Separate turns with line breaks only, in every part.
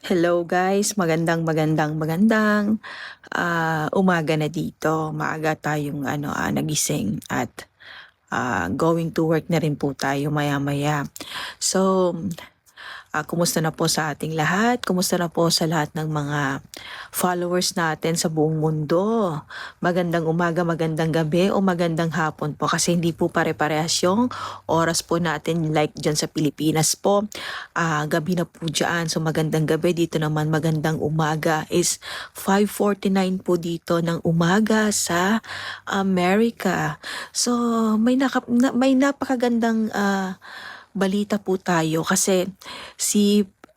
Hello guys, magandang umaga na dito. Maaga tayong nagising at going to work na rin po tayo maya-maya. So, kumusta na po sa ating lahat? Kumusta na po sa lahat ng mga followers natin sa buong mundo? Magandang umaga, magandang gabi o magandang hapon po kasi hindi po pare-parehas yung oras po natin like dyan sa Pilipinas po. Gabi na po dyan. So magandang gabi. Dito naman magandang umaga is 5:49 po dito ng umaga sa America. So may napakagandang balita po tayo kasi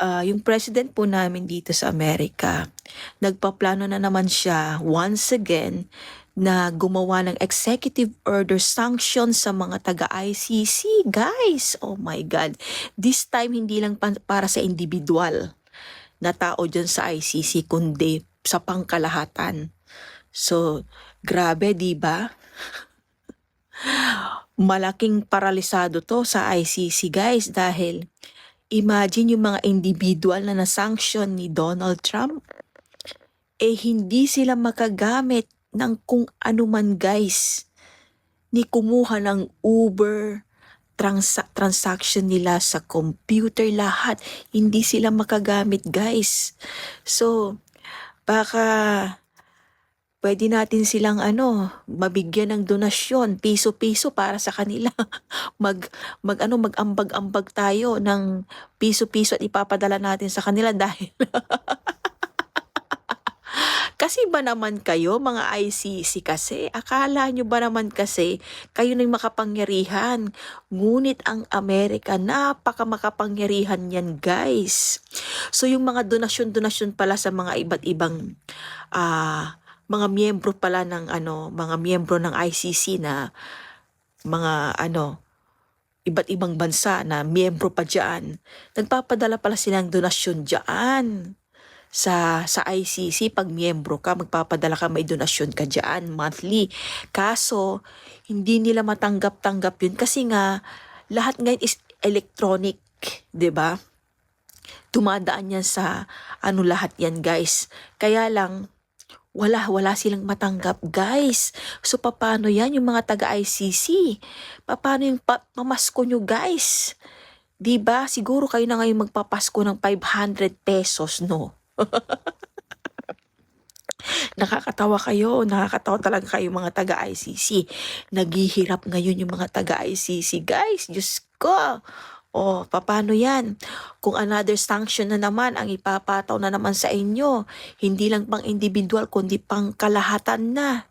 yung president po namin dito sa Amerika, nagpaplano na naman siya once again na gumawa ng executive order sanction sa mga taga-ICC. Guys, oh my God. This time hindi lang para sa individual na tao dyan sa ICC kundi sa pangkalahatan. So, grabe, di ba? Malaking paralisado to sa ICC guys dahil imagine yung mga individual na na-sanction ni Donald Trump, hindi sila makagamit ng kung ano man guys. Ni kumuha ng Uber, transaction nila sa computer, lahat. Hindi sila makagamit guys. So, baka pwede natin silang mabigyan ng donasyon, piso-piso para sa kanila. Mag-ambag-ambag tayo ng piso-piso at ipapadala natin sa kanila dahil kasi ba naman kayo mga ICC kasi akala nyo ba naman kasi kayo nang makapangyarihan, ngunit ang Amerika napaka makapangyarihan yan guys. So yung mga donasyon-donasyon pala sa mga iba't ibang mga miyembro pala ng mga miyembro ng ICC na mga iba't ibang bansa na miyembro pa diyan. Nagpapadala pala silang donasyon diyan sa ICC. Pag miyembro ka, magpapadala ka, may donasyon ka diyan monthly. Kaso hindi nila matanggap-tanggap yun kasi nga lahat ngayon is electronic, 'di ba? Dumadaan yan sa lahat yan guys. Kaya lang wala silang matanggap guys. So paano yan yung mga taga-ICC? Paano yung pamasko nyo guys? 'Di ba? Siguro kayo na ngayon magpapasko ng 500 pesos, no? Nakakatawa talaga kayo mga taga-ICC. Naghihirap ngayon yung mga taga-ICC guys. Diyos ko. Oh, paano yan? Kung another sanction na naman ang ipapataw na naman sa inyo, hindi lang pang individual kundi pang kalahatan na.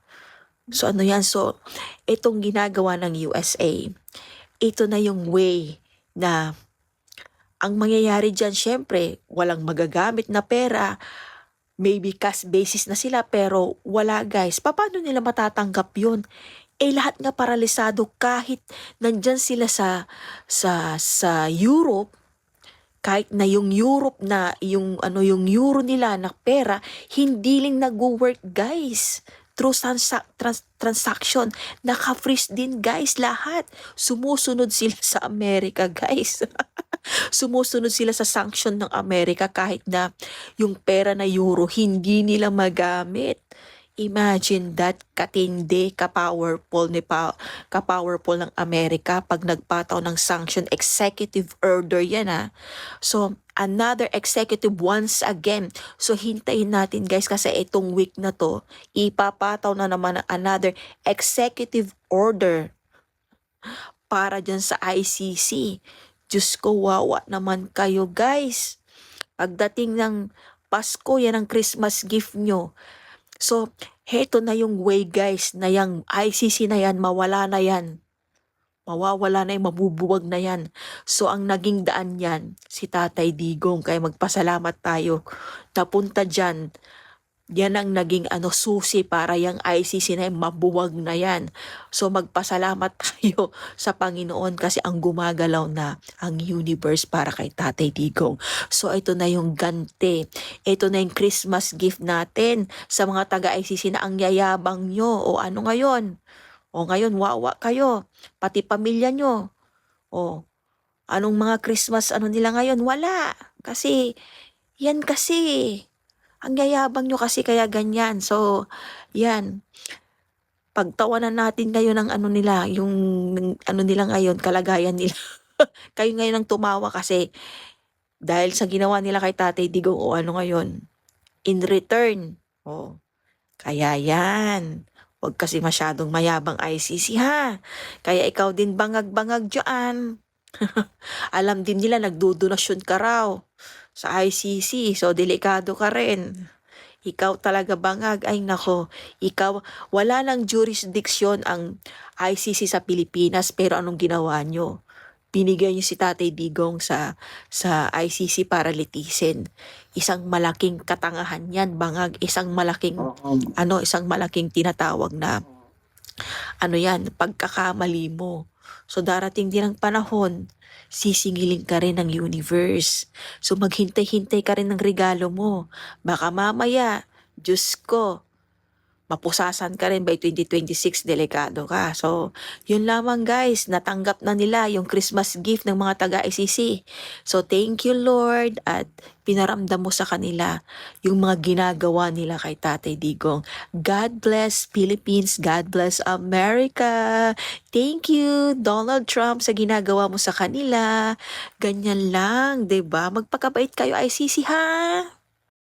So ano yan? So itong ginagawa ng USA, ito na yung way na ang mangyayari dyan, syempre, walang magagamit na pera, maybe cash basis na sila pero wala guys. Paano nila matatanggap yun? Lahat nga paralisado kahit nandyan sila sa Europe, kahit na yung Europe na yung euro nila na pera hindi lang nagwo-work guys through transaction, naka-freeze din guys lahat. Sumusunod sila sa Amerika guys. Sumusunod sila sa sanction ng Amerika kahit na yung pera na euro hindi nila magamit. Imagine that, katindi, ka-powerful ng Amerika pag nagpataw ng sanction, executive order yan ha. So, another executive once again. So, hintayin natin guys kasi itong week na to, ipapataw na naman ng another executive order para dyan sa ICC. Diyos ko, wawa naman kayo guys. Pagdating ng Pasko, yan ang Christmas gift nyo. So, heto na yung way guys, na yung ICC na yan, mawala na yan. Mawawala na yan, mabubuwag na yan. So, ang naging daan yan, si Tatay Digong. Kaya magpasalamat tayo. Napunta dyan, yan ang naging susi para yung ICC na yan, mabuwag na yan. So magpasalamat tayo sa Panginoon kasi ang gumagalaw na ang universe para kay Tatay Digong. So ito na yung ganti. Ito na yung Christmas gift natin sa mga taga-ICC na ang yayabang nyo. O ano ngayon? O ngayon, wawa kayo. Pati pamilya nyo. O anong mga Christmas nila ngayon? Wala. Kasi Yan kasi, ang yayabang nyo kasi kaya ganyan. So, yan, pagtawanan natin ngayon ng ano nila, yung ano nila ngayon, kalagayan nila. Kayo ngayon ang tumawa kasi dahil sa ginawa nila kay Tatay Digong o ano ngayon, in return. Oh, kaya yan. Huwag kasi masyadong mayabang ICC ha. Kaya ikaw din bangag-bangag dyan. Alam din nila nagdodonasyon ka raw sa ICC. So, delikado ka rin. Ikaw talaga bangag. Ay nako, ikaw, wala nang jurisdiction ang ICC sa Pilipinas pero anong ginawa nyo? Binigay niyo si Tatay Digong sa ICC para litisin. Isang malaking katangahan yan, bangag. Isang malaking, isang malaking tinatawag na, yan, pagkakamali mo. So darating din ang panahon, sisingilin ka rin ng universe. So maghintay-hintay ka rin ng regalo mo. Baka mamaya, Diyos ko, mapusasan ka rin by 2026, delikado ka. So, yun lamang guys, natanggap na nila yung Christmas gift ng mga taga-ICC. So, thank you Lord at pinaramdam mo sa kanila yung mga ginagawa nila kay Tatay Digong. God bless Philippines, God bless America. Thank you Donald Trump sa ginagawa mo sa kanila. Ganyan lang, 'di ba? Magpakabait kayo ICC ha.